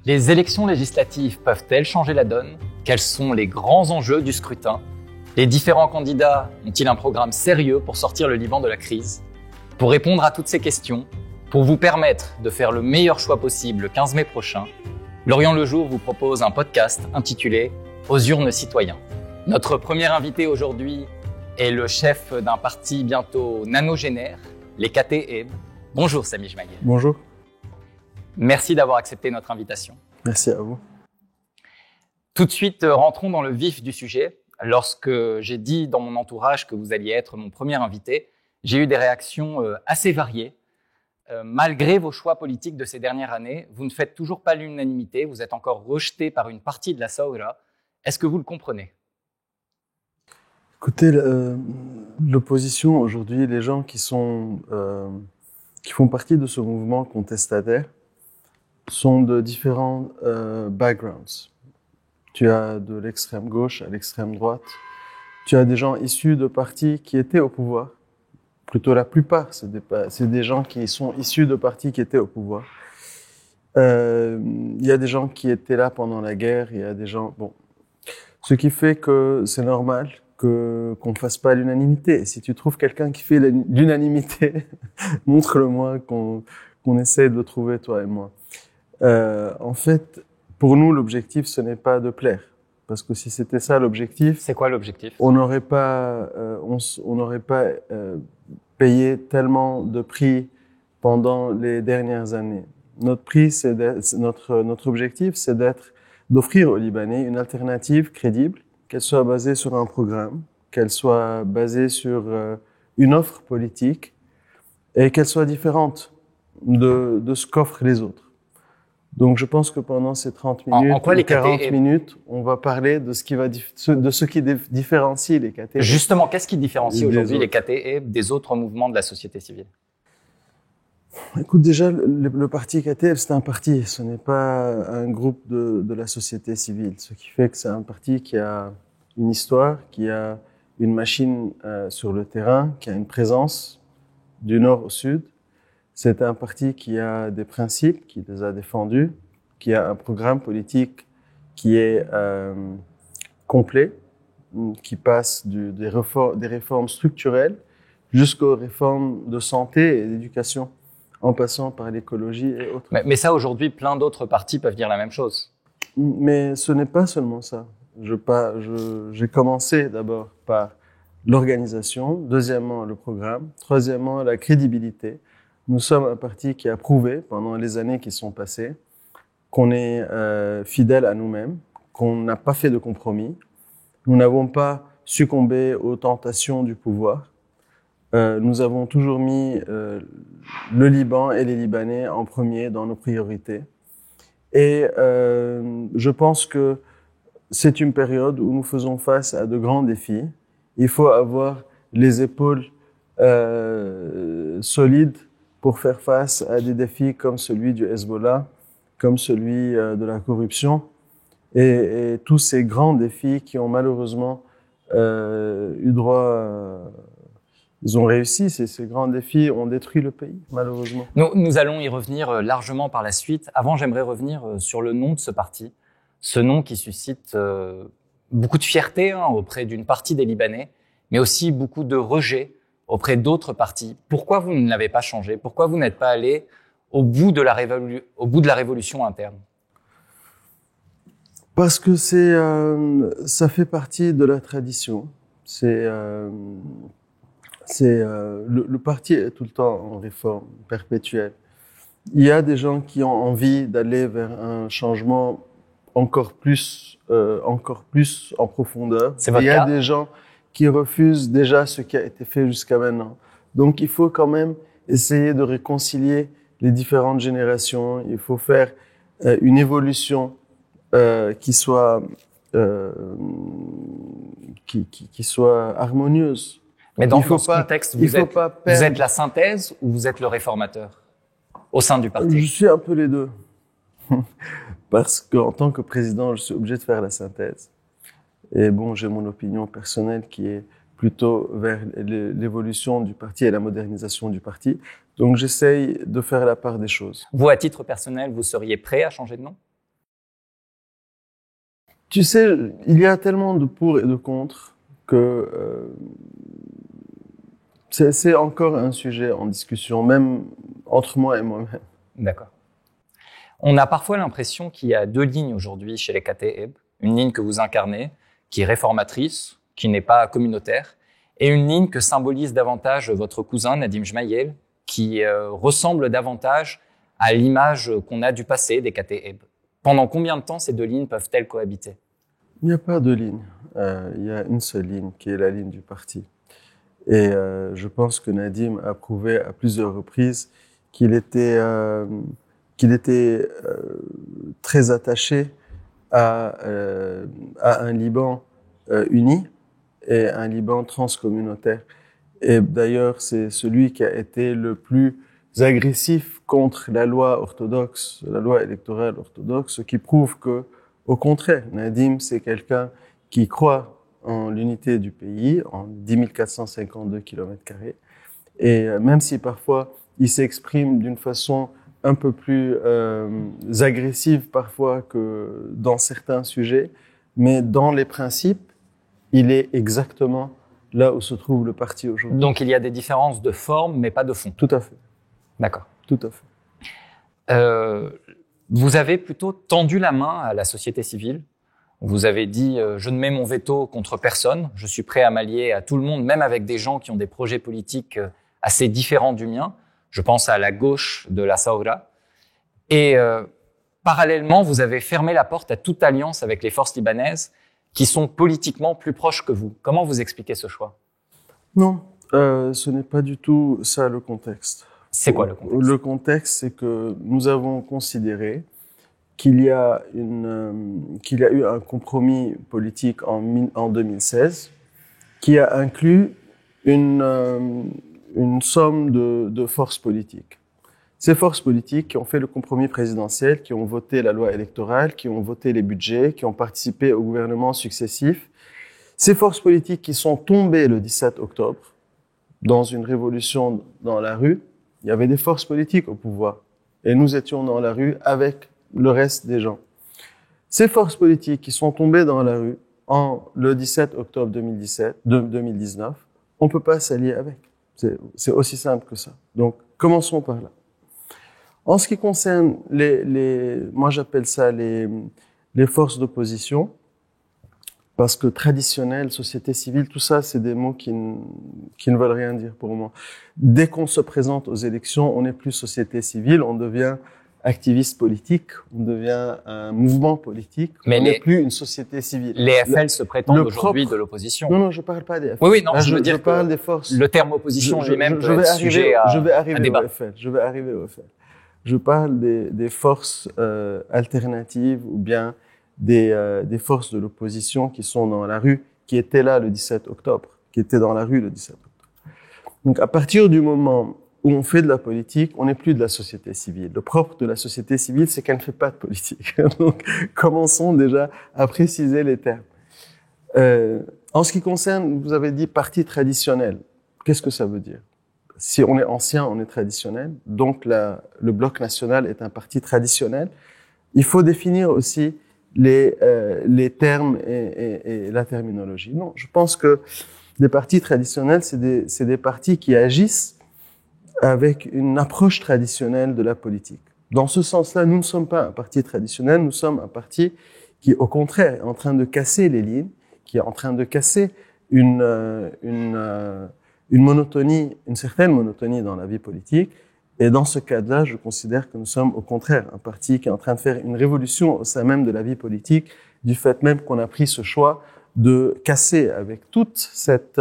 Les élections législatives peuvent-elles changer la donne? Quels sont les grands enjeux du scrutin? Les différents candidats ont-ils un programme sérieux pour sortir le Liban de la crise? Pour répondre à toutes ces questions, pour vous permettre de faire le meilleur choix possible le 15 mai prochain, Lorient Le Jour vous propose un podcast intitulé « Aux urnes citoyens ». Notre premier invité aujourd'hui est le chef d'un parti bientôt nanogénaire, les KT-EB. Bonjour Samy Jmaguet. Bonjour. Merci d'avoir accepté notre invitation. Merci à vous. Tout de suite, rentrons dans le vif du sujet. Lorsque j'ai dit dans mon entourage que vous alliez être mon premier invité, j'ai eu des réactions assez variées. Malgré vos choix politiques de ces dernières années, vous ne faites toujours pas l'unanimité, vous êtes encore rejeté par une partie de la Saoura. Est-ce que vous le comprenez? Écoutez, l'opposition aujourd'hui, les gens qui font partie de ce mouvement contestataire sont de différents backgrounds. Tu as de l'extrême gauche à l'extrême droite. Tu as des gens issus de partis qui étaient au pouvoir. Plutôt la plupart, c'est des gens qui sont issus de partis qui étaient au pouvoir. Il y a des gens qui étaient là pendant la guerre. Il y a des gens, ce qui fait que c'est normal qu'on fasse pas l'unanimité. Et si tu trouves quelqu'un qui fait l'unanimité, montre-le-moi qu'on essaie de le trouver, toi et moi. En fait, pour nous, l'objectif, ce n'est pas de plaire. Parce que si c'était ça l'objectif... C'est quoi l'objectif? On n'aurait pas payé tellement de prix pendant les dernières années. Notre objectif, c'est d'offrir aux Libanais une alternative crédible, qu'elle soit basée sur un programme, qu'elle soit basée sur une offre politique et qu'elle soit différente de ce qu'offrent les autres. Donc, je pense que pendant ces 30 minutes, en quoi les 40 minutes, on va parler de ce qui différencie les KT. Justement, qu'est-ce qui différencie aujourd'hui les KT des autres mouvements de la société civile? Écoute, déjà, le parti KTF, c'est un parti. Ce n'est pas un groupe de la société civile. Ce qui fait que c'est un parti qui a une histoire, qui a une machine sur le terrain, qui a une présence du nord au sud. C'est un parti qui a des principes, qui les a défendus, qui a un programme politique qui est complet, qui passe des réformes structurelles jusqu'aux réformes de santé et d'éducation, en passant par l'écologie et autres. Mais ça, aujourd'hui, plein d'autres partis peuvent dire la même chose. Mais ce n'est pas seulement ça. J'ai commencé d'abord par l'organisation, deuxièmement le programme, troisièmement la crédibilité. Nous sommes un parti qui a prouvé pendant les années qui sont passées qu'on est fidèle à nous-mêmes, qu'on n'a pas fait de compromis. Nous n'avons pas succombé aux tentations du pouvoir. Nous avons toujours mis le Liban et les Libanais en premier dans nos priorités. Et je pense que c'est une période où nous faisons face à de grands défis. Il faut avoir les épaules solides pour faire face à des défis comme celui du Hezbollah, comme celui de la corruption et tous ces grands défis qui ont malheureusement eu droit... Ils ont réussi, ces grands défis ont détruit le pays, malheureusement. Nous allons y revenir largement par la suite. Avant, j'aimerais revenir sur le nom de ce parti. Ce nom qui suscite beaucoup de fierté auprès d'une partie des Libanais, mais aussi beaucoup de rejet auprès d'autres partis. Pourquoi vous ne l'avez pas changé? Pourquoi vous n'êtes pas allé au bout de la révolution interne? Parce que ça fait partie de la tradition. Le parti est tout le temps en réforme perpétuelle. Il y a des gens qui ont envie d'aller vers un changement encore plus en profondeur. C'est votre Il y a cas? des gens qui refusent déjà ce qui a été fait jusqu'à maintenant. Donc, il faut quand même essayer de réconcilier les différentes générations. Il faut faire une évolution qui soit harmonieuse. Mais dans ce contexte, vous êtes la synthèse ou vous êtes le réformateur au sein du parti? Je suis un peu les deux. Parce qu'en tant que président, je suis obligé de faire la synthèse. Et j'ai mon opinion personnelle qui est plutôt vers l'évolution du parti et la modernisation du parti. Donc, j'essaye de faire la part des choses. Vous, à titre personnel, vous seriez prêt à changer de nom? Tu sais, il y a tellement de pour et de contre que c'est encore un sujet en discussion, même entre moi et moi-même. D'accord. On a parfois l'impression qu'il y a deux lignes aujourd'hui chez les Kataeb. Une ligne que vous incarnez, qui est réformatrice, qui n'est pas communautaire, et une ligne que symbolise davantage votre cousin Nadim Jmaïel, qui ressemble davantage à l'image qu'on a du passé des Kataeb. Pendant combien de temps ces deux lignes peuvent-elles cohabiter? Il n'y a pas de ligne. Il y a une seule ligne, qui est la ligne du parti. Et je pense que Nadim a prouvé à plusieurs reprises qu'il était très attaché à un Liban uni et un Liban transcommunautaire. Et d'ailleurs, c'est celui qui a été le plus agressif contre la loi orthodoxe, la loi électorale orthodoxe, ce qui prouve que, au contraire, Nadim, c'est quelqu'un qui croit en l'unité du pays, en 10 452 km². Et même si parfois il s'exprime d'une façon un peu plus agressive parfois que dans certains sujets, mais dans les principes, il est exactement là où se trouve le parti aujourd'hui. Donc il y a des différences de forme, mais pas de fond. Tout à fait. D'accord. Tout à fait. Vous avez plutôt tendu la main à la société civile. Vous avez dit je ne mets mon veto contre personne, je suis prêt à m'allier à tout le monde, même avec des gens qui ont des projets politiques assez différents du mien. Je pense à la gauche de la Saoura. Et parallèlement, vous avez fermé la porte à toute alliance avec les forces libanaises qui sont politiquement plus proches que vous. Comment vous expliquez ce choix? Non, ce n'est pas du tout ça le contexte. C'est quoi le contexte? Le contexte, c'est que nous avons considéré qu'il y a eu un compromis politique en 2016 qui a inclus une somme de forces politiques. Ces forces politiques qui ont fait le compromis présidentiel, qui ont voté la loi électorale, qui ont voté les budgets, qui ont participé au gouvernement successif, ces forces politiques qui sont tombées le 17 octobre dans une révolution dans la rue, il y avait des forces politiques au pouvoir et nous étions dans la rue avec le reste des gens. Ces forces politiques qui sont tombées dans la rue le 17 octobre 2019, on peut pas s'allier avec. C'est aussi simple que ça. Donc, commençons par là. En ce qui concerne moi j'appelle ça les forces d'opposition, parce que traditionnel, société civile, tout ça, c'est des mots qui ne veulent rien dire pour moi. Dès qu'on se présente aux élections, on n'est plus société civile, on devient activiste politique, on devient un mouvement politique, mais on n'est plus une société civile. Les FL se prétendent aujourd'hui de l'opposition. Non, je parle pas des FL. Oui, non, là, je veux dire je parle des forces. Le terme opposition lui-même peut être sujet à débat. Je vais arriver au FL. Je parle des forces alternatives ou bien des forces de l'opposition qui sont dans la rue, qui étaient là le 17 octobre, qui étaient dans la rue le 17 octobre. Donc, à partir du moment où on fait de la politique, on n'est plus de la société civile. Le propre de la société civile, c'est qu'elle ne fait pas de politique. Donc, commençons déjà à préciser les termes. En ce qui concerne, vous avez dit parti traditionnel. Qu'est-ce que ça veut dire? Si on est ancien, on est traditionnel. Donc, le Bloc national est un parti traditionnel. Il faut définir aussi les termes et la terminologie. Non, je pense que les partis traditionnels, c'est des partis qui agissent avec une approche traditionnelle de la politique. Dans ce sens-là, nous ne sommes pas un parti traditionnel, nous sommes un parti qui, au contraire, est en train de casser les lignes, qui est en train de casser une monotonie, une certaine monotonie dans la vie politique. Et dans ce cadre-là, je considère que nous sommes au contraire un parti qui est en train de faire une révolution au sein même de la vie politique, du fait même qu'on a pris ce choix de casser avec toute cette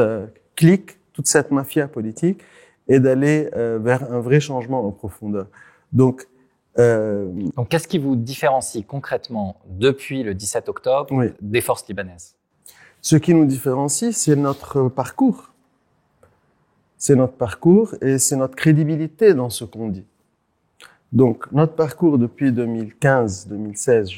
clique, toute cette mafia politique, et d'aller vers un vrai changement en profondeur. Donc, qu'est-ce qui vous différencie concrètement depuis le 17 octobre des forces libanaises? Ce qui nous différencie, c'est notre parcours. C'est notre parcours et c'est notre crédibilité dans ce qu'on dit. Donc, notre parcours depuis 2015-2016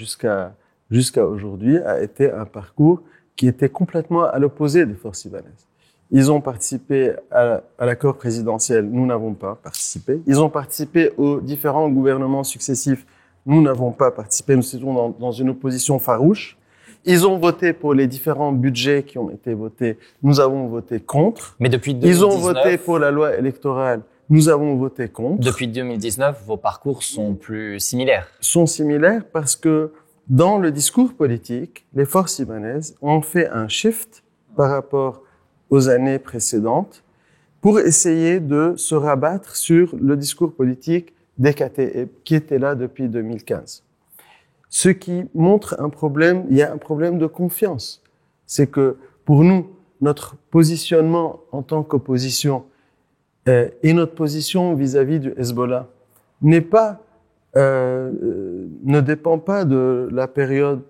jusqu'à aujourd'hui a été un parcours qui était complètement à l'opposé des forces libanaises. Ils ont participé à l'accord présidentiel, nous n'avons pas participé. Ils ont participé aux différents gouvernements successifs, nous n'avons pas participé. Nous étions dans une opposition farouche. ils ont voté pour les différents budgets qui ont été votés. Nous avons voté contre. Mais depuis 2019, ils ont voté pour la loi électorale. Nous avons voté contre. Depuis 2019, vos parcours sont plus similaires. Sont similaires parce que dans le discours politique, les forces libanaises ont fait un shift par rapport aux années précédentes pour essayer de se rabattre sur le discours politique des KTE qui était là depuis 2015. Ce qui montre un problème, il y a un problème de confiance. C'est que pour nous, notre positionnement en tant qu'opposition et notre position vis-à-vis du Hezbollah n'est pas, ne dépend pas de la période.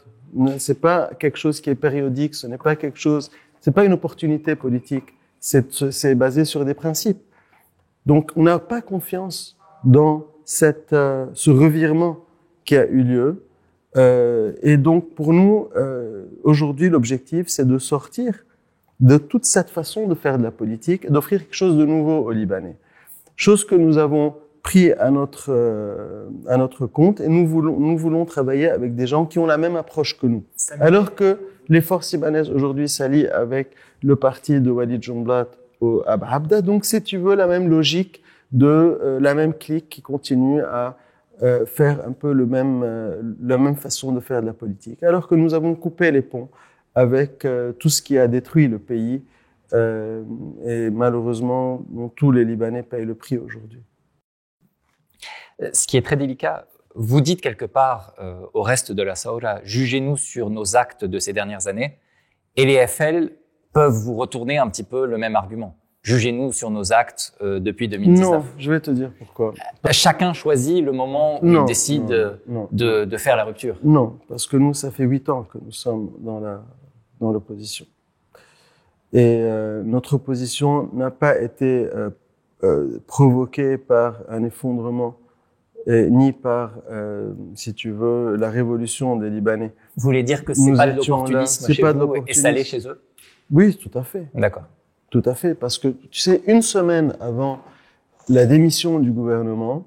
C'est pas quelque chose qui est périodique. Ce n'est pas quelque chose. C'est pas une opportunité politique. C'est basé sur des principes. Donc, on n'a pas confiance dans ce revirement qui a eu lieu. Et donc, pour nous, aujourd'hui, l'objectif, c'est de sortir de toute cette façon de faire de la politique et d'offrir quelque chose de nouveau aux Libanais. Chose que nous avons pris à notre compte et nous voulons travailler avec des gens qui ont la même approche que nous. Alors que les forces libanaises aujourd'hui s'allient avec le parti de Walid Jumblat au Abhabda. Donc, si tu veux, la même logique de la même clique qui continue à faire un peu la même façon de faire de la politique. Alors que nous avons coupé les ponts avec tout ce qui a détruit le pays et malheureusement, tous les Libanais payent le prix aujourd'hui. Ce qui est très délicat, vous dites quelque part au reste de la Saoura, jugez-nous sur nos actes de ces dernières années, et les FL peuvent vous retourner un petit peu le même argument. Jugez-nous sur nos actes depuis 2019. Non, je vais te dire pourquoi. Chacun choisit le moment où il décide de faire la rupture. Non, parce que nous, ça fait 8 ans que nous sommes dans l'opposition. Et notre opposition n'a pas été provoquée par un effondrement ni par, si tu veux, la révolution des Libanais. Vous voulez dire que c'est pas de l'opportunisme chez vous et ça l'est chez eux? Oui, tout à fait. D'accord. Tout à fait, parce que, tu sais, une semaine avant la démission du gouvernement,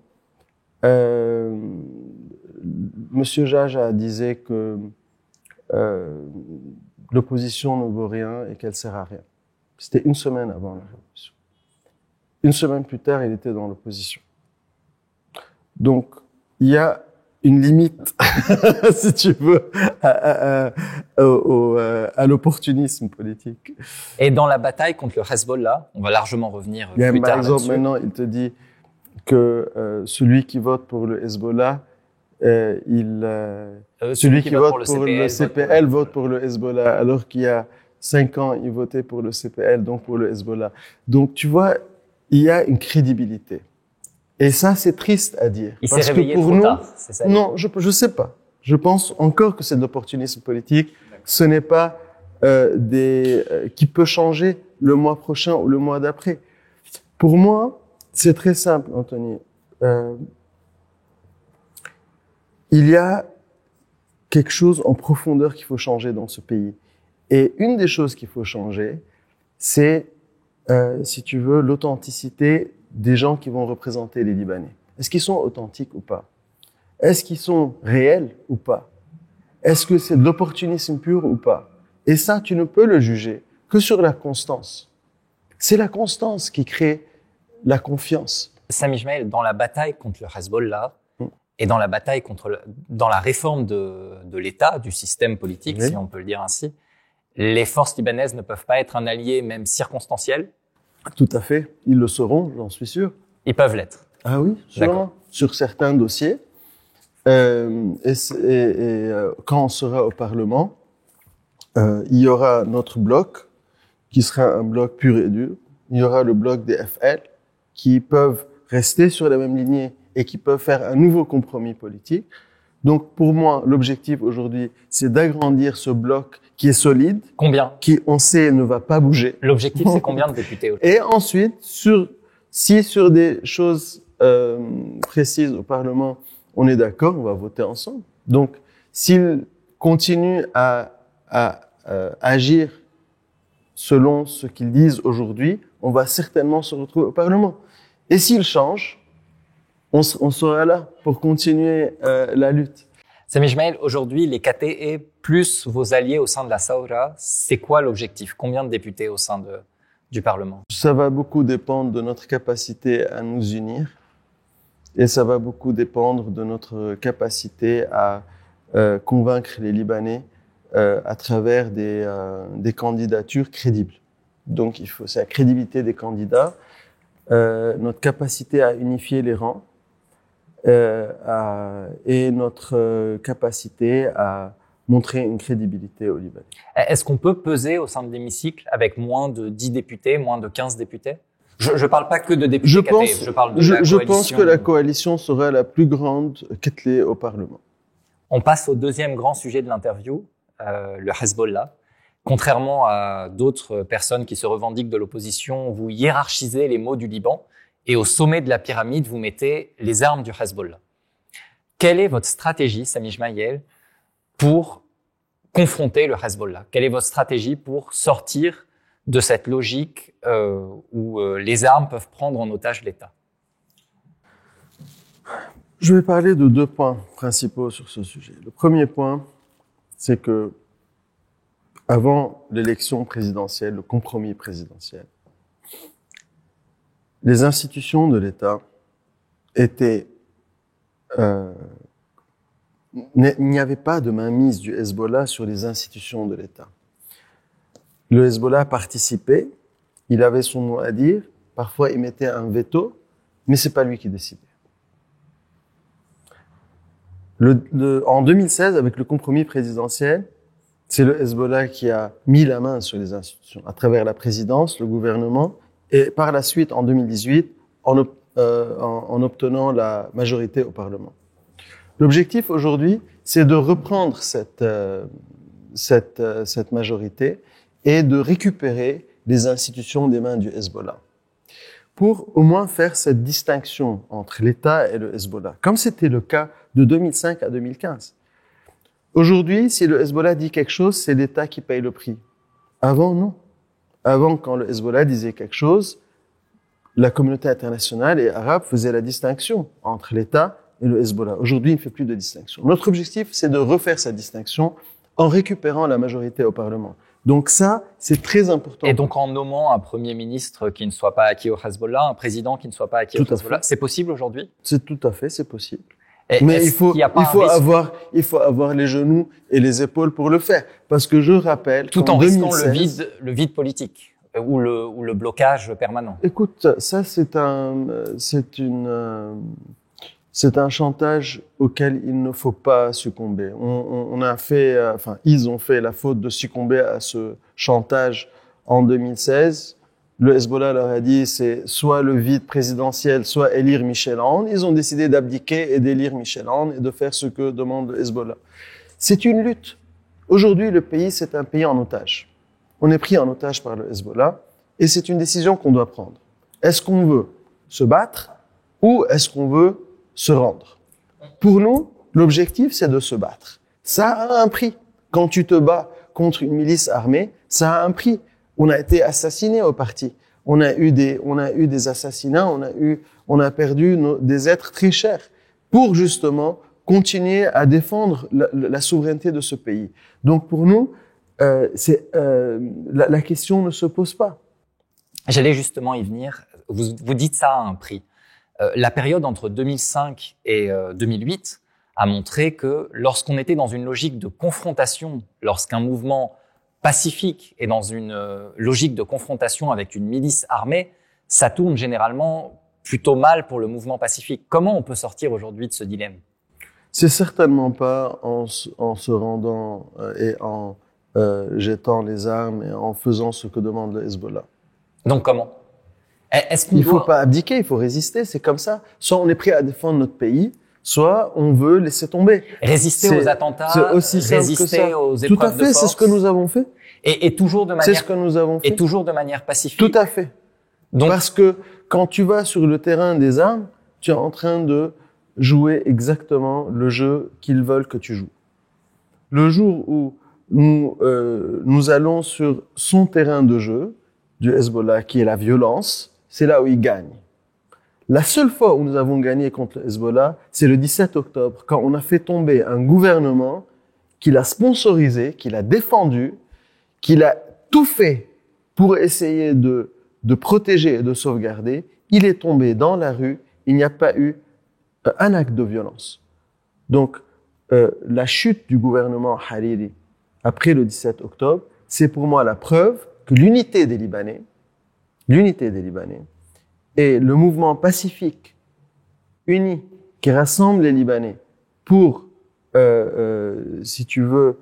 Monsieur Jaja disait que l'opposition ne vaut rien et qu'elle sert à rien. C'était une semaine avant la révolution. Une semaine plus tard, il était dans l'opposition. Donc, il y a une limite, si tu veux, à l'opportunisme politique. Et dans la bataille contre le Hezbollah, on va largement revenir plus tard par exemple, là-dessus. maintenant, il te dit que celui qui vote pour le Hezbollah, celui qui vote pour le CPL vote pour le Hezbollah, alors qu'il y a 5 ans, il votait pour le CPL, donc pour le Hezbollah. Donc, tu vois, il y a une crédibilité. Et ça, c'est triste à dire. Il s'est réveillé trop tard, c'est ça? Non, je sais pas. Je pense encore que c'est de l'opportunisme politique. Ce n'est pas qui peut changer le mois prochain ou le mois d'après. Pour moi, c'est très simple, Anthony. Il y a quelque chose en profondeur qu'il faut changer dans ce pays. Et une des choses qu'il faut changer, c'est, si tu veux, l'authenticité des gens qui vont représenter les Libanais. Est-ce qu'ils sont authentiques ou pas? Est-ce qu'ils sont réels ou pas? Est-ce que c'est de l'opportunisme pur ou pas? Et ça, tu ne peux le juger que sur la constance. C'est la constance qui crée la confiance. Sami Ismaël, dans la bataille contre le Hezbollah et dans la bataille dans la réforme de l'État, du système politique, oui, si on peut le dire ainsi, les forces libanaises ne peuvent pas être un allié même circonstanciel? Tout à fait. Ils le seront, j'en suis sûr. Ils peuvent l'être. Ah oui, sûrement. Sur certains dossiers. Quand on sera au Parlement, il y aura notre bloc, qui sera un bloc pur et dur. Il y aura le bloc des FL, qui peuvent rester sur la même lignée et qui peuvent faire un nouveau compromis politique. Donc, pour moi, l'objectif aujourd'hui, c'est d'agrandir ce bloc qui est solide. Combien? Qui, on sait, ne va pas bouger. L'objectif, c'est combien de députés? Et ensuite, si sur des choses précises au Parlement, on est d'accord, on va voter ensemble. Donc, s'ils continuent à agir selon ce qu'ils disent aujourd'hui, on va certainement se retrouver au Parlement. Et s'ils changent, on sera là pour continuer la lutte. Sami Ismail, aujourd'hui, les KTE plus vos alliés au sein de la Saoura, c'est quoi l'objectif? Combien de députés au sein du Parlement? Ça va beaucoup dépendre de notre capacité à nous unir et ça va beaucoup dépendre de notre capacité à convaincre les Libanais à travers des candidatures crédibles. Donc, c'est la crédibilité des candidats, notre capacité à unifier les rangs et notre capacité à montrer une crédibilité aux Libanais. Est-ce qu'on peut peser au sein de l'hémicycle avec moins de 10 députés, moins de 15 députés? Je parle pas que de députés KTE, je parle de la coalition. Je pense que la coalition sera la plus grande KTE au Parlement. On passe au deuxième grand sujet de l'interview, le Hezbollah. Contrairement à d'autres personnes qui se revendiquent de l'opposition, vous hiérarchisez les maux du Liban et au sommet de la pyramide, vous mettez les armes du Hezbollah. Quelle est votre stratégie, Sami Ismail, pour confronter le Hezbollah? Quelle est votre stratégie pour sortir de cette logique où les armes peuvent prendre en otage l'État? Je vais parler de 2 points principaux sur ce sujet. Le premier point, c'est que avant l'élection présidentielle, le compromis présidentiel, les institutions de l'État étaient... il n'y avait pas de mainmise du Hezbollah sur les institutions de l'État. Le Hezbollah participait, il avait son mot à dire, parfois il mettait un veto, mais c'est pas lui qui décidait. En 2016, avec le compromis présidentiel, c'est le Hezbollah qui a mis la main sur les institutions, à travers la présidence, le gouvernement, et par la suite, en 2018, en obtenant la majorité au Parlement. L'objectif aujourd'hui, c'est de reprendre cette majorité et de récupérer les institutions des mains du Hezbollah, pour au moins faire cette distinction entre l'État et le Hezbollah, comme c'était le cas de 2005 à 2015. Aujourd'hui, si le Hezbollah dit quelque chose, c'est l'État qui paye le prix. Avant, non. Avant, quand le Hezbollah disait quelque chose, la communauté internationale et arabe faisait la distinction entre l'État et le Hezbollah. Aujourd'hui, il ne fait plus de distinction. Notre objectif, c'est de refaire cette distinction en récupérant la majorité au Parlement. Donc ça, c'est très important. Et donc en nommant un Premier ministre qui ne soit pas acquis au Hezbollah, un président qui ne soit pas acquis au Hezbollah, c'est possible aujourd'hui? C'est tout à fait, c'est possible. Mais il faut avoir les genoux et les épaules pour le faire. Parce que je rappelle... Tout en risquant le vide politique ou le blocage permanent. Écoute, ça c'est un chantage auquel il ne faut pas succomber. Ils ont fait la faute de succomber à ce chantage en 2016. Le Hezbollah leur a dit c'est soit le vide présidentiel, soit élire Michel Aoun. Ils ont décidé d'abdiquer et d'élire Michel Aoun et de faire ce que demande le Hezbollah. C'est une lutte. Aujourd'hui, le pays, c'est un pays en otage. On est pris en otage par le Hezbollah et c'est une décision qu'on doit prendre. Est-ce qu'on veut se battre ou est-ce qu'on veut se rendre? Pour nous, l'objectif, c'est de se battre. Ça a un prix. Quand tu te bats contre une milice armée, ça a un prix. On a été assassinés au parti. On a eu des assassinats, on a perdu des êtres très chers pour justement continuer à défendre la souveraineté de ce pays. Donc pour nous, la question ne se pose pas. J'allais justement y venir. Vous dites ça a un prix. La période entre 2005 et 2008 a montré que lorsqu'on était dans une logique de confrontation, lorsqu'un mouvement pacifique et dans une logique de confrontation avec une milice armée, ça tourne généralement plutôt mal pour le mouvement pacifique. Comment on peut sortir aujourd'hui de ce dilemme? C'est certainement pas en se rendant et en jetant les armes et en faisant ce que demande le Hezbollah. Donc comment? Il faut pas abdiquer, il faut résister, c'est comme ça. Soit on est prêt à défendre notre pays, soit on veut laisser tomber. Résister aux attentats, c'est aussi résister aux épreuves de force. Tout à fait, c'est ce que nous avons fait. Et toujours de manière. C'est ce que nous avons fait. Et toujours de manière pacifique. Tout à fait. Donc, parce que quand tu vas sur le terrain des armes, tu es en train de jouer exactement le jeu qu'ils veulent que tu joues. Le jour où nous allons sur son terrain de jeu, du Hezbollah, qui est la violence, c'est là où il gagne. La seule fois où nous avons gagné contre le Hezbollah, c'est le 17 octobre, quand on a fait tomber un gouvernement qui l'a sponsorisé, qui l'a défendu, qui a tout fait pour essayer de protéger et de sauvegarder. Il est tombé dans la rue, il n'y a pas eu un acte de violence. Donc, la chute du gouvernement Hariri après le 17 octobre, c'est pour moi la preuve que l'unité des Libanais et le mouvement pacifique uni qui rassemble les Libanais pour, si tu veux,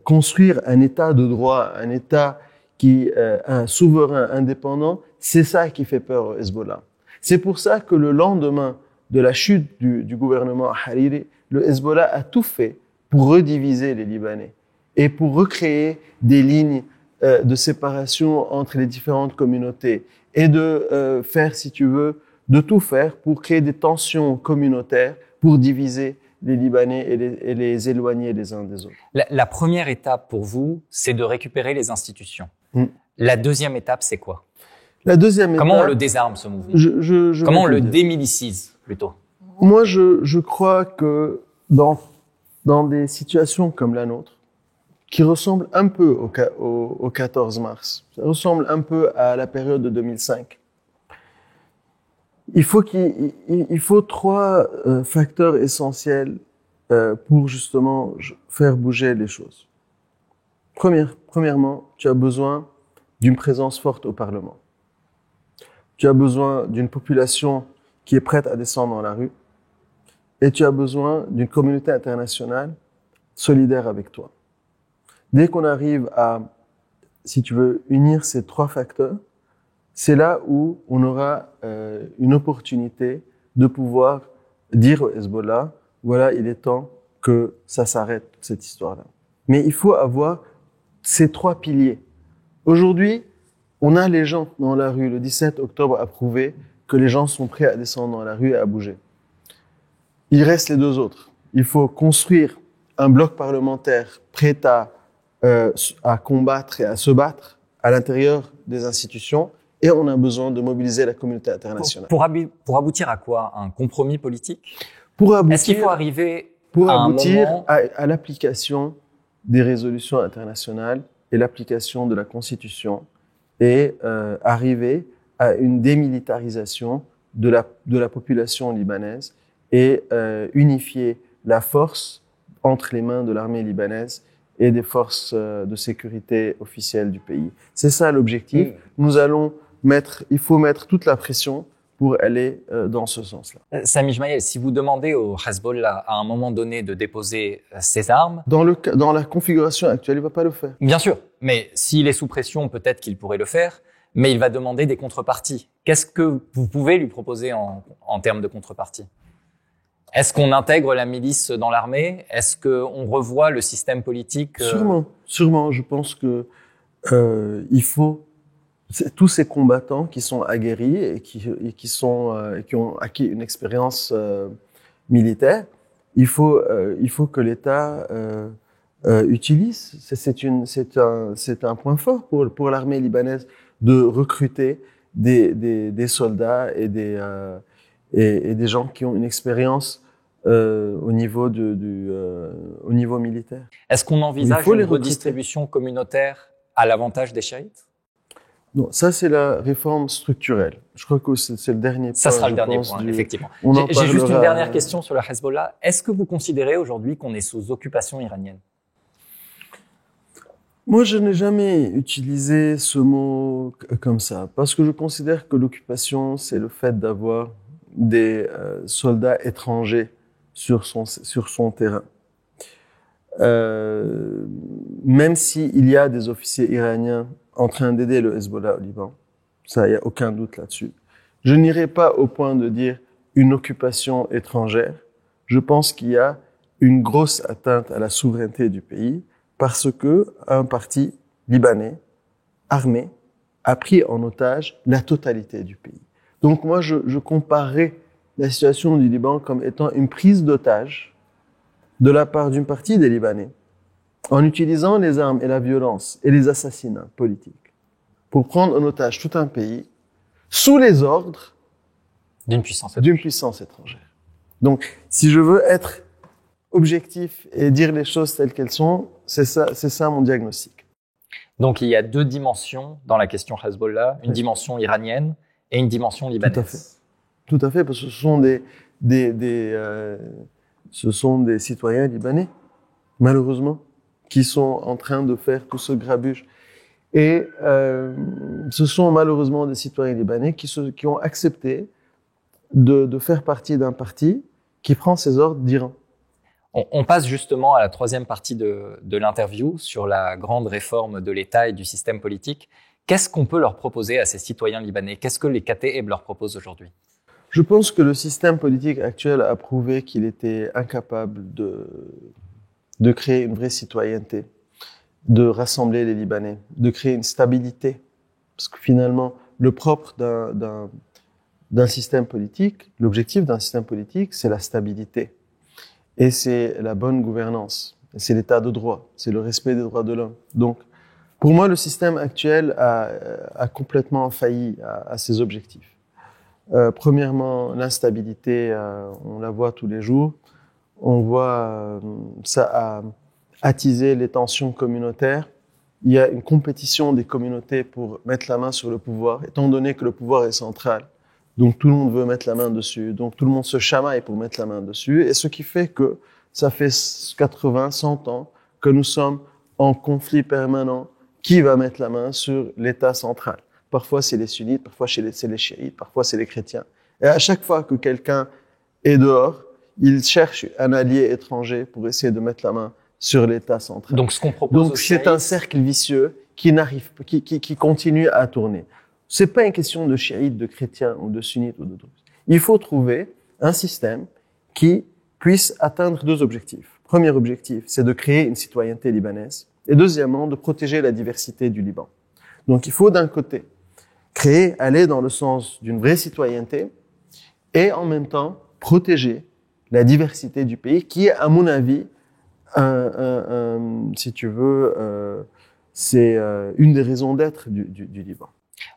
construire un État de droit, un État un souverain indépendant, c'est ça qui fait peur au Hezbollah. C'est pour ça que le lendemain de la chute du gouvernement Hariri, le Hezbollah a tout fait pour rediviser les Libanais et pour recréer des lignes de séparation entre les différentes communautés et de faire, si tu veux, de tout faire pour créer des tensions communautaires pour diviser les Libanais et les éloigner les uns des autres. La première étape pour vous, c'est de récupérer les institutions. La deuxième étape, c'est quoi? La deuxième étape... Comment on le désarme, ce mouvement? Comment on le démilicise, plutôt? Moi, je crois que dans des situations comme la nôtre, qui ressemblent un peu au 14 mars, ça ressemble un peu à la période de 2005, il faut trois facteurs essentiels pour justement faire bouger les choses. Premièrement, tu as besoin d'une présence forte au Parlement. Tu as besoin d'une population qui est prête à descendre dans la rue. Et tu as besoin d'une communauté internationale solidaire avec toi. Dès qu'on arrive à, si tu veux, unir ces trois facteurs, c'est là où on aura une opportunité de pouvoir dire au Hezbollah, voilà, il est temps que ça s'arrête, cette histoire-là. Mais il faut avoir ces trois piliers. Aujourd'hui, on a les gens dans la rue. Le 17 octobre a prouvé que les gens sont prêts à descendre dans la rue et à bouger. Il reste les deux autres. Il faut construire un bloc parlementaire prêt à combattre et à se battre à l'intérieur des institutions. Et on a besoin de mobiliser la communauté internationale. Pour aboutir à quoi? Un compromis politique? Est-ce qu'il faut arriver à l'application des résolutions internationales et l'application de la Constitution et arriver à une démilitarisation de la population libanaise et unifier la force entre les mains de l'armée libanaise et des forces de sécurité officielles du pays. C'est ça l'objectif. Il faut mettre toute la pression pour aller dans ce sens-là. Sami Gemayel, si vous demandez au Hezbollah à un moment donné de déposer ses armes... Dans la configuration actuelle, il ne va pas le faire. Bien sûr, mais s'il est sous pression, peut-être qu'il pourrait le faire, mais il va demander des contreparties. Qu'est-ce que vous pouvez lui proposer en termes de contrepartie? Est-ce qu'on intègre la milice dans l'armée? Est-ce qu'on revoit le système politique? Sûrement. Je pense que il faut tous ces combattants qui sont aguerris et qui ont acquis une expérience militaire. Il faut que l'État utilise. C'est un point fort pour l'armée libanaise de recruter des soldats et des gens qui ont une expérience au niveau militaire. Est-ce qu'on envisage une redistribution communautaire à l'avantage des chiites? Non, ça c'est la réforme structurelle. Je crois que c'est le dernier point. Ça sera le dernier point, effectivement. J'ai juste une dernière question sur le Hezbollah. Est-ce que vous considérez aujourd'hui qu'on est sous occupation iranienne? Moi, je n'ai jamais utilisé ce mot comme ça, parce que je considère que l'occupation, c'est le fait d'avoir des soldats étrangers sur son terrain. Même s'il y a des officiers iraniens en train d'aider le Hezbollah au Liban, ça, il n'y a aucun doute là-dessus. Je n'irai pas au point de dire une occupation étrangère. Je pense qu'il y a une grosse atteinte à la souveraineté du pays parce que un parti libanais armé a pris en otage la totalité du pays. Donc moi, je comparerais la situation du Liban comme étant une prise d'otage de la part d'une partie des Libanais en utilisant les armes et la violence et les assassinats politiques pour prendre en otage tout un pays sous les ordres D'une puissance étrangère. Donc, si je veux être objectif et dire les choses telles qu'elles sont, c'est ça mon diagnostic. Donc, il y a deux dimensions dans la question Hezbollah, une dimension iranienne et une dimension libanaise. Tout à fait, parce que ce sont des citoyens libanais, malheureusement, qui sont en train de faire tout ce grabuge. Et ce sont malheureusement des citoyens libanais qui ont accepté de faire partie d'un parti qui prend ses ordres d'Iran. On passe justement à la troisième partie de l'interview sur la grande réforme de l'État et du système politique. Qu'est-ce qu'on peut leur proposer à ces citoyens libanais? Qu'est-ce que les Kataeb leur proposent aujourd'hui? Je pense que le système politique actuel a prouvé qu'il était incapable de créer une vraie citoyenneté, de rassembler les Libanais, de créer une stabilité. Parce que finalement, le propre d'un système politique, l'objectif d'un système politique, c'est la stabilité. Et c'est la bonne gouvernance. Et c'est l'état de droit. C'est le respect des droits de l'homme. Donc, pour moi, le système actuel a complètement failli à ses objectifs. Premièrement, l'instabilité, on la voit tous les jours. On voit ça a attisé les tensions communautaires. Il y a une compétition des communautés pour mettre la main sur le pouvoir, étant donné que le pouvoir est central. Donc tout le monde veut mettre la main dessus. Donc tout le monde se chamaille pour mettre la main dessus. Et ce qui fait que ça fait 80, 100 ans que nous sommes en conflit permanent. Qui va mettre la main sur l'État central? Parfois c'est les sunnites, parfois c'est les chiites, parfois c'est les chrétiens. Et à chaque fois que quelqu'un est dehors, il cherche un allié étranger pour essayer de mettre la main sur l'État central. Donc ce qu'on propose Donc c'est un cercle vicieux qui continue à tourner. C'est pas une question de chiites, de chrétiens ou de sunnites ou de druzes. Il faut trouver un système qui puisse atteindre deux objectifs. Premier objectif, c'est de créer une citoyenneté libanaise. Et deuxièmement, de protéger la diversité du Liban. Donc il faut d'un côté aller dans le sens d'une vraie citoyenneté et en même temps protéger la diversité du pays qui est, à mon avis, si tu veux, c'est une des raisons d'être du Liban.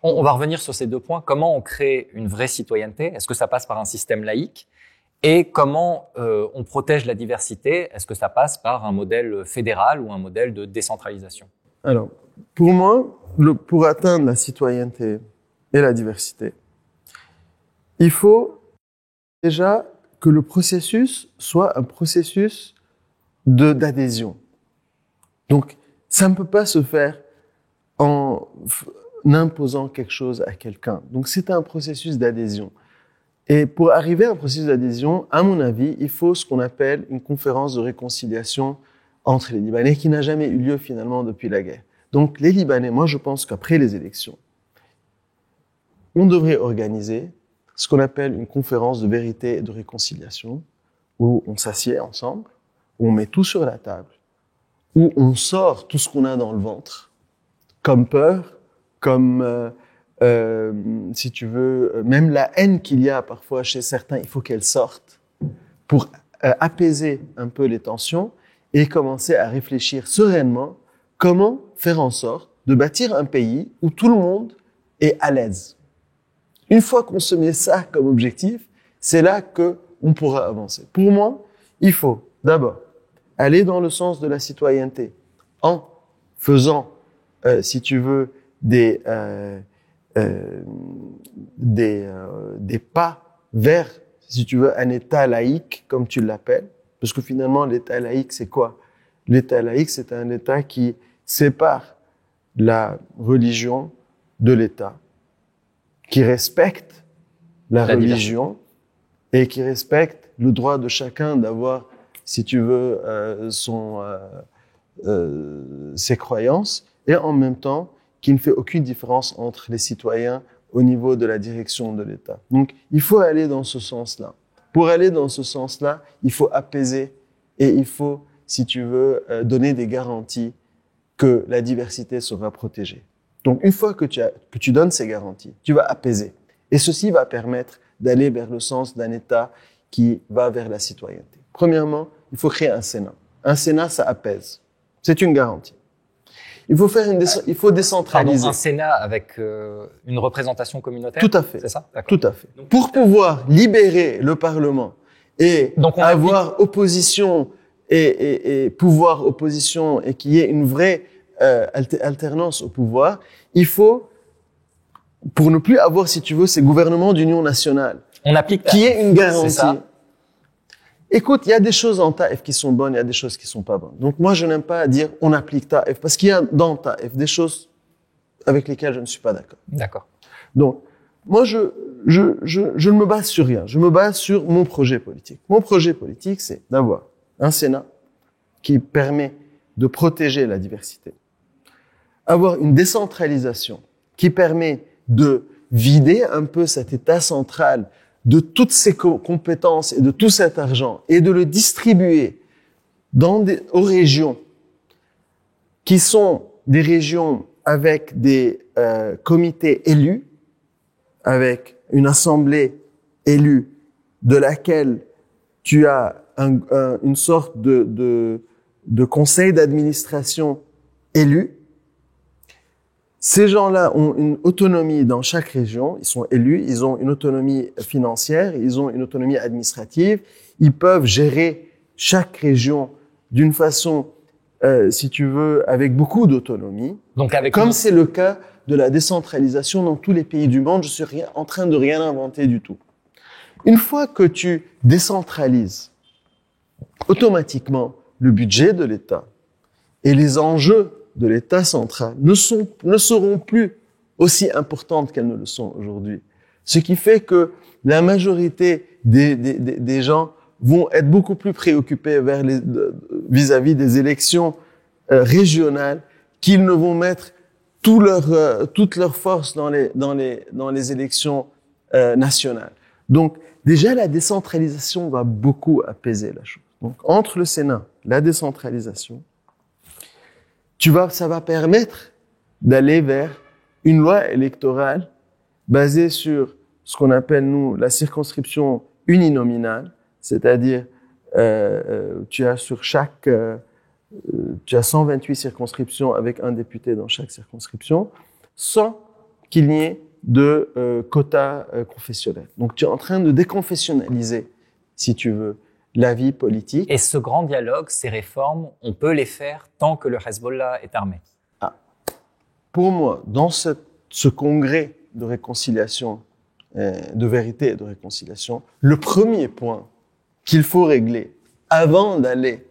On va revenir sur ces deux points. Comment on crée une vraie citoyenneté? Est-ce que ça passe par un système laïque? Et comment on protège la diversité? Est-ce que ça passe par un modèle fédéral ou un modèle de décentralisation? Alors, pour moi, pour atteindre la citoyenneté et la diversité, il faut déjà que le processus soit un processus d'adhésion. Donc, ça ne peut pas se faire en imposant quelque chose à quelqu'un. Donc, c'est un processus d'adhésion. Et pour arriver à un processus d'adhésion, à mon avis, il faut ce qu'on appelle une conférence de réconciliation entre les Libanais qui n'a jamais eu lieu finalement depuis la guerre. Donc, les Libanais, moi, je pense qu'après les élections, on devrait organiser ce qu'on appelle une conférence de vérité et de réconciliation où on s'assied ensemble, où on met tout sur la table, où on sort tout ce qu'on a dans le ventre, comme peur, comme, si tu veux, même la haine qu'il y a parfois chez certains, il faut qu'elle sorte pour apaiser un peu les tensions et commencer à réfléchir sereinement comment faire en sorte de bâtir un pays où tout le monde est à l'aise. Une fois qu'on se met ça comme objectif, c'est là qu'on pourra avancer. Pour moi, il faut d'abord aller dans le sens de la citoyenneté en faisant, si tu veux, des pas vers, si tu veux, un État laïque, comme tu l'appelles. Parce que finalement, l'État laïque, c'est quoi? L'État laïque, c'est un État qui sépare la religion de l'État, qui respecte la religion et qui respecte le droit de chacun d'avoir, si tu veux, ses croyances, et en même temps, qui ne fait aucune différence entre les citoyens au niveau de la direction de l'État. Donc, il faut aller dans ce sens-là. Pour aller dans ce sens-là, il faut apaiser et il faut, si tu veux, donner des garanties que la diversité sera protégée. Donc, une fois que tu donnes ces garanties, tu vas apaiser. Et ceci va permettre d'aller vers le sens d'un État qui va vers la citoyenneté. Premièrement, il faut créer un Sénat. Un Sénat, ça apaise. C'est une garantie. Il faut décentraliser. Pardon, un Sénat avec une représentation communautaire. Tout à fait. C'est ça? D'accord. Tout à fait. Pour pouvoir libérer le Parlement et Donc, on avoir opposition et pouvoir opposition et qu'il y ait une vraie alternance au pouvoir, il faut, pour ne plus avoir, si tu veux, ces gouvernements d'union nationale, on applique qui est une garantie. C'est ça. Écoute, il y a des choses en TAF qui sont bonnes, il y a des choses qui sont pas bonnes. Donc moi, je n'aime pas dire on applique TAF parce qu'il y a dans TAF des choses avec lesquelles je ne suis pas d'accord. D'accord. Donc moi, je ne me base sur rien. Je me base sur mon projet politique. Mon projet politique, c'est d'avoir un Sénat qui permet de protéger la diversité, avoir une décentralisation qui permet de vider un peu cet État central de toutes ses compétences et de tout cet argent et de le distribuer aux régions qui sont des régions avec des comités élus, avec une assemblée élue de laquelle tu as une sorte de conseil d'administration élu. Ces gens-là ont une autonomie dans chaque région. Ils sont élus, ils ont une autonomie financière, ils ont une autonomie administrative. Ils peuvent gérer chaque région d'une façon, si tu veux, avec beaucoup d'autonomie. Donc comme c'est le cas de la décentralisation dans tous les pays du monde. Je suis en train de rien inventer du tout. Une fois que tu décentralises automatiquement le budget de l'État et les enjeux de l'État central ne seront plus aussi importantes qu'elles ne le sont aujourd'hui. Ce qui fait que la majorité des gens vont être beaucoup plus préoccupés vis-à-vis des élections régionales qu'ils ne vont mettre toute leur force dans les élections nationales. Donc, déjà, la décentralisation va beaucoup apaiser la chose. Donc, entre le Sénat, la décentralisation, ça va permettre d'aller vers une loi électorale basée sur ce qu'on appelle, nous, la circonscription uninominale, c'est-à-dire, tu as 128 circonscriptions avec un député dans chaque circonscription, sans qu'il n'y ait de quotas confessionnels. Donc, tu es en train de déconfessionnaliser, si tu veux, la vie politique. Et ce grand dialogue, ces réformes, on peut les faire tant que le Hezbollah est armé. Pour moi, dans ce congrès de réconciliation, de vérité et de réconciliation, le premier point qu'il faut régler avant d'aller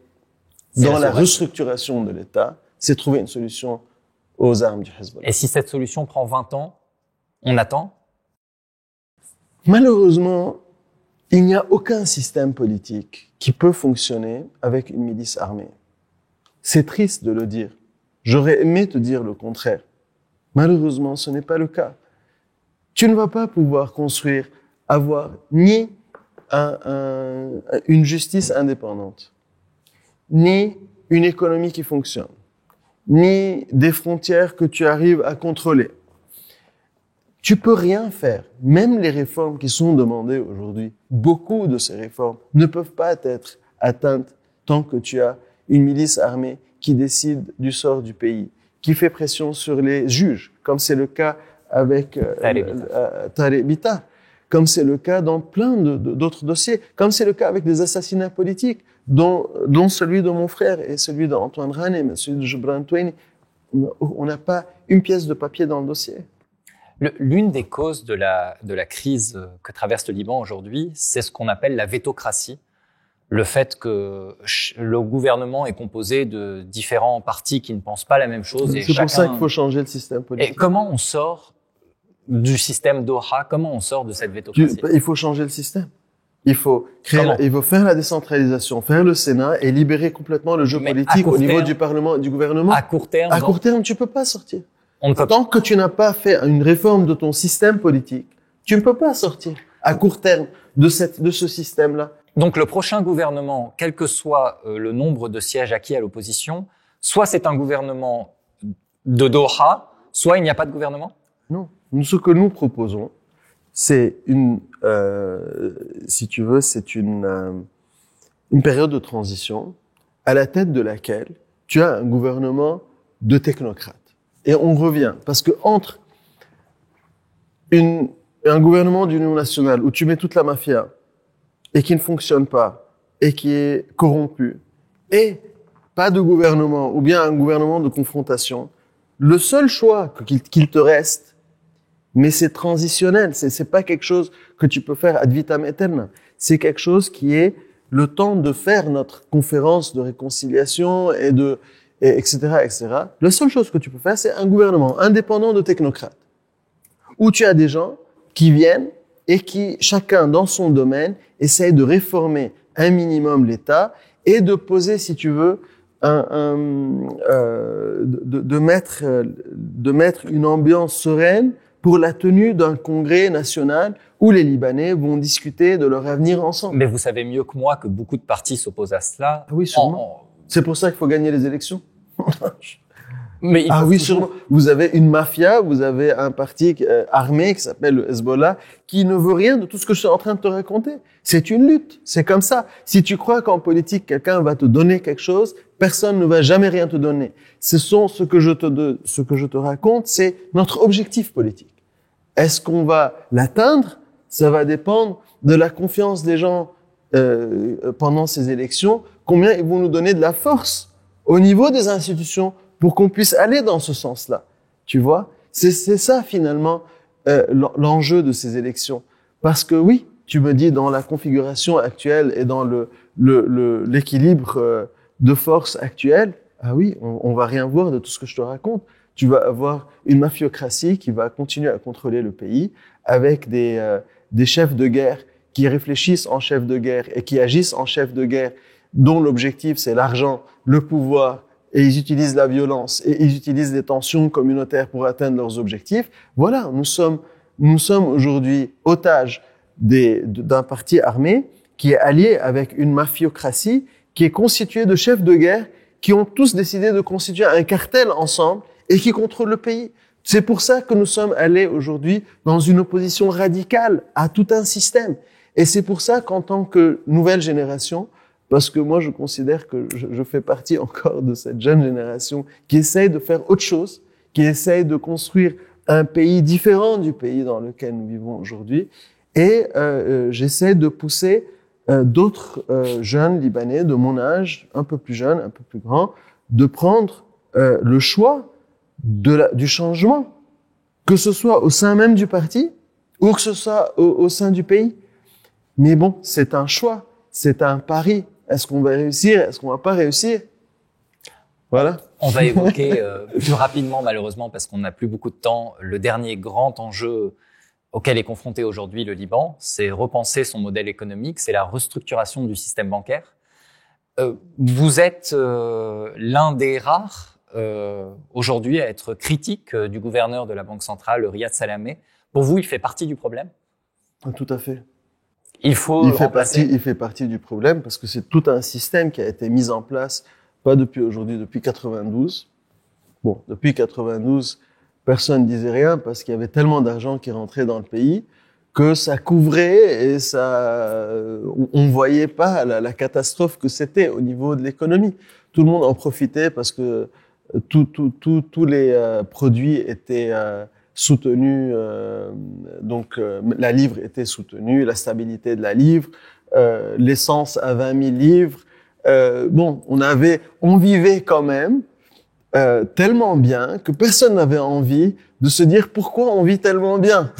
dans la restructuration de l'État, c'est trouver une solution aux armes du Hezbollah. Et si cette solution prend 20 ans, on attend? Malheureusement, il n'y a aucun système politique qui peut fonctionner avec une milice armée. C'est triste de le dire. J'aurais aimé te dire le contraire. Malheureusement, ce n'est pas le cas. Tu ne vas pas pouvoir avoir ni une justice indépendante, ni une économie qui fonctionne, ni des frontières que tu arrives à contrôler. Tu peux rien faire. Même les réformes qui sont demandées aujourd'hui, beaucoup de ces réformes ne peuvent pas être atteintes tant que tu as une milice armée qui décide du sort du pays, qui fait pression sur les juges, comme c'est le cas avec Tariq Bitar, comme c'est le cas dans plein d'autres dossiers, comme c'est le cas avec des assassinats politiques, dont celui de mon frère et celui d'Antoine Ghanem, celui de Gebran Touaini. On n'a pas une pièce de papier dans le dossier. L'une des causes de la crise que traverse le Liban aujourd'hui, c'est ce qu'on appelle la vétocratie. Le fait que le gouvernement est composé de différents partis qui ne pensent pas la même chose. C'est pour ça qu'il faut changer le système politique. Et comment on sort du système Doha? Comment on sort de cette vétocratie? Il faut changer le système. Il faut faire la décentralisation, faire le Sénat et libérer complètement le jeu politique au niveau du Parlement et du gouvernement. À court terme? À court terme, tu peux pas sortir. Tant que tu n'as pas fait une réforme de ton système politique, tu ne peux pas sortir à court terme de ce système-là. Donc le prochain gouvernement, quel que soit le nombre de sièges acquis à l'opposition, soit c'est un gouvernement de Doha, soit il n'y a pas de gouvernement? Non. Ce que nous proposons, c'est si tu veux, c'est une période de transition à la tête de laquelle tu as un gouvernement de technocrates. Et on revient, parce que entre un gouvernement d'union nationale où tu mets toute la mafia et qui ne fonctionne pas et qui est corrompu, et pas de gouvernement ou bien un gouvernement de confrontation, le seul choix qu'il te reste, mais c'est transitionnel, c'est pas quelque chose que tu peux faire ad vitam aeternam, c'est quelque chose qui est le temps de faire notre conférence de réconciliation etc., etc. La seule chose que tu peux faire, c'est un gouvernement indépendant de technocrates, où tu as des gens qui viennent et qui, chacun dans son domaine, essaye de réformer un minimum l'État et de poser, si tu veux, de mettre une ambiance sereine pour la tenue d'un congrès national où les Libanais vont discuter de leur avenir ensemble. Mais vous savez mieux que moi que beaucoup de partis s'opposent à cela. Ah oui, sûrement. C'est pour ça qu'il faut gagner les élections. Mais sûrement. Vous avez une mafia, vous avez un parti armé qui s'appelle le Hezbollah, qui ne veut rien de tout ce que je suis en train de te raconter. C'est une lutte. C'est comme ça. Si tu crois qu'en politique, quelqu'un va te donner quelque chose, personne ne va jamais rien te donner. Ce que je te raconte, c'est notre objectif politique. Est-ce qu'on va l'atteindre? Ça va dépendre de la confiance des gens pendant ces élections. Combien ils vont nous donner de la force au niveau des institutions pour qu'on puisse aller dans ce sens-là. Tu vois? C'est ça, finalement, l'enjeu de ces élections. Parce que oui, tu me dis, dans la configuration actuelle et dans l'équilibre de force actuel, ah oui, on va rien voir de tout ce que je te raconte. Tu vas avoir une mafiocratie qui va continuer à contrôler le pays avec des chefs de guerre qui réfléchissent en chefs de guerre et qui agissent en chefs de guerre dont l'objectif c'est l'argent, le pouvoir, et ils utilisent la violence et ils utilisent les tensions communautaires pour atteindre leurs objectifs. Voilà, nous sommes aujourd'hui otages d'un parti armé qui est allié avec une mafiocratie qui est constituée de chefs de guerre qui ont tous décidé de constituer un cartel ensemble et qui contrôlent le pays. C'est pour ça que nous sommes allés aujourd'hui dans une opposition radicale à tout un système. Et c'est pour ça qu'en tant que nouvelle génération, parce que moi, je considère que je fais partie encore de cette jeune génération qui essaye de faire autre chose, qui essaye de construire un pays différent du pays dans lequel nous vivons aujourd'hui. Et j'essaie de pousser d'autres jeunes Libanais de mon âge, un peu plus jeunes, un peu plus grands, de prendre le choix du changement, que ce soit au sein même du parti ou que ce soit au sein du pays. Mais bon, c'est un choix, c'est un pari. Est-ce qu'on va réussir? Est-ce qu'on va pas réussir? Voilà. On va évoquer plus rapidement, malheureusement, parce qu'on n'a plus beaucoup de temps, le dernier grand enjeu auquel est confronté aujourd'hui le Liban, c'est repenser son modèle économique, c'est la restructuration du système bancaire. Vous êtes l'un des rares aujourd'hui à être critique du gouverneur de la Banque centrale, Riyad Salamé. Pour vous, il fait partie du problème? Tout à fait. Il fait partie du problème parce que c'est tout un système qui a été mis en place, pas depuis aujourd'hui, depuis 92. Bon, depuis 92, personne disait rien parce qu'il y avait tellement d'argent qui rentrait dans le pays que ça couvrait et on voyait pas la catastrophe que c'était au niveau de l'économie. Tout le monde en profitait parce que tous les produits étaient soutenu, la livre était soutenue, la stabilité de la livre, l'essence à 20 000 livres. On vivait quand même tellement bien que personne n'avait envie de se dire pourquoi on vit tellement bien.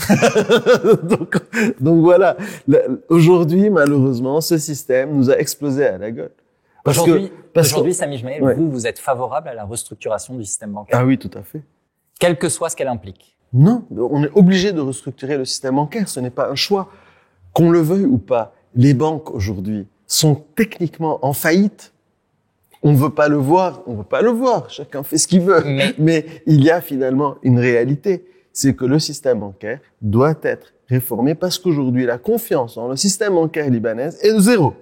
donc voilà. Aujourd'hui, malheureusement, ce système nous a explosé à la gueule. Aujourd'hui, Sami Ismaël, ouais. vous êtes favorable à la restructuration du système bancaire? Ah oui, tout à fait. Quelle que soit ce qu'elle implique. Non, on est obligé de restructurer le système bancaire. Ce n'est pas un choix. Qu'on le veuille ou pas, les banques aujourd'hui sont techniquement en faillite. On veut pas le voir. Chacun fait ce qu'il veut. Mais il y a finalement une réalité. C'est que le système bancaire doit être réformé parce qu'aujourd'hui, la confiance dans le système bancaire libanais est de zéro.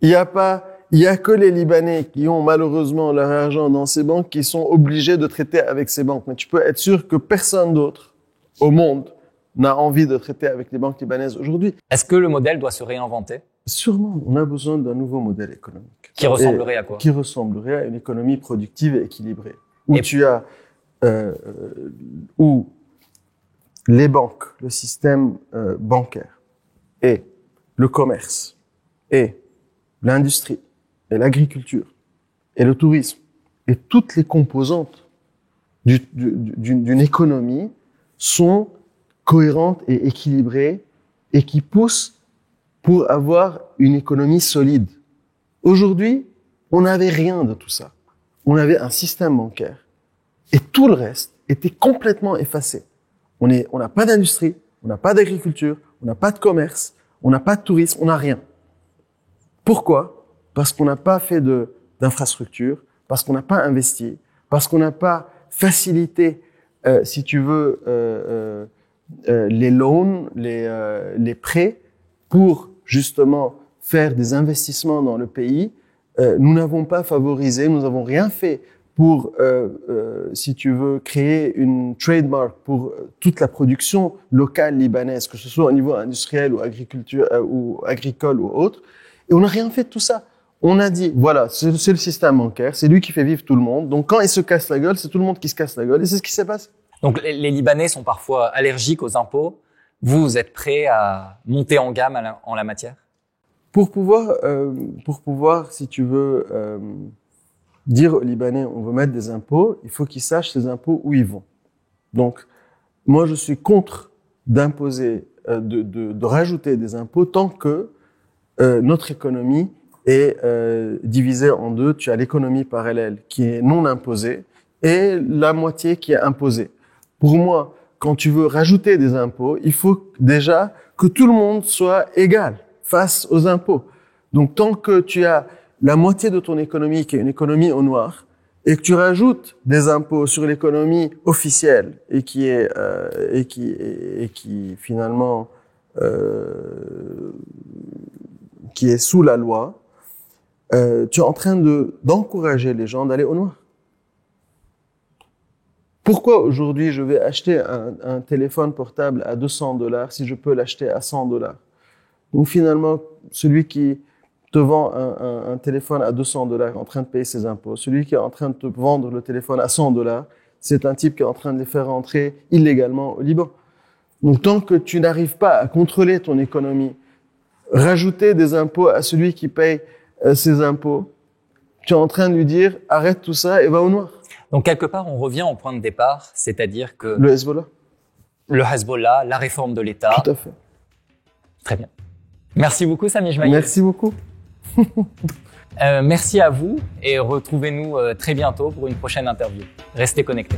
Il y a que les Libanais qui ont malheureusement leur argent dans ces banques qui sont obligés de traiter avec ces banques. Mais tu peux être sûr que personne d'autre au monde n'a envie de traiter avec les banques libanaises aujourd'hui. Est-ce que le modèle doit se réinventer? Sûrement, on a besoin d'un nouveau modèle économique. Qui ressemblerait à quoi? Qui ressemblerait à une économie productive et équilibrée. où où les banques, le système bancaire et le commerce et l'industrie et l'agriculture et le tourisme et toutes les composantes d'une économie sont cohérentes et équilibrées et qui poussent pour avoir une économie solide. Aujourd'hui, on n'avait rien de tout ça. On avait un système bancaire et tout le reste était complètement effacé. On n'a pas d'industrie, on n'a pas d'agriculture, on n'a pas de commerce, on n'a pas de tourisme, on n'a rien. Pourquoi? Parce qu'on n'a pas fait d'infrastructure, parce qu'on n'a pas investi, parce qu'on n'a pas facilité, si tu veux, les loans, les prêts pour justement faire des investissements dans le pays. Nous n'avons pas favorisé, nous n'avons rien fait pour, si tu veux, créer une trademark pour toute la production locale libanaise, que ce soit au niveau industriel ou agriculture ou agricole ou autre. Et on n'a rien fait de tout ça. On a dit, voilà, c'est le système bancaire, c'est lui qui fait vivre tout le monde. Donc quand il se casse la gueule, c'est tout le monde qui se casse la gueule. Et c'est ce qui s'est passé. Donc les Libanais sont parfois allergiques aux impôts. Vous êtes prêts à monter en gamme en la matière? Pour pouvoir, si tu veux, dire aux Libanais, on veut mettre des impôts, il faut qu'ils sachent ces impôts où ils vont. Donc, moi, je suis contre d'imposer, de rajouter des impôts tant que notre économie est divisée en deux. Tu as l'économie parallèle qui est non imposée et la moitié qui est imposée. Pour moi, quand tu veux rajouter des impôts, il faut déjà que tout le monde soit égal face aux impôts. Donc, tant que tu as la moitié de ton économie qui est une économie au noir et que tu rajoutes des impôts sur l'économie officielle et qui finalement qui est sous la loi, tu es en train d'encourager les gens d'aller au noir. Pourquoi aujourd'hui je vais acheter un téléphone portable à $200 si je peux l'acheter à $100? Donc finalement, celui qui te vend un téléphone à $200 en train de payer ses impôts, celui qui est en train de te vendre le téléphone à $100, c'est un type qui est en train de les faire rentrer illégalement au Liban. Donc tant que tu n'arrives pas à contrôler ton économie, rajouter des impôts à celui qui paye ses impôts, tu es en train de lui dire arrête tout ça et va au noir. Donc quelque part, on revient au point de départ, c'est-à-dire que le Hezbollah, la réforme de l'État. Tout à fait. Très bien. Merci beaucoup, Samy Jmaïl. Merci beaucoup. Merci à vous et retrouvez-nous très bientôt pour une prochaine interview. Restez connectés.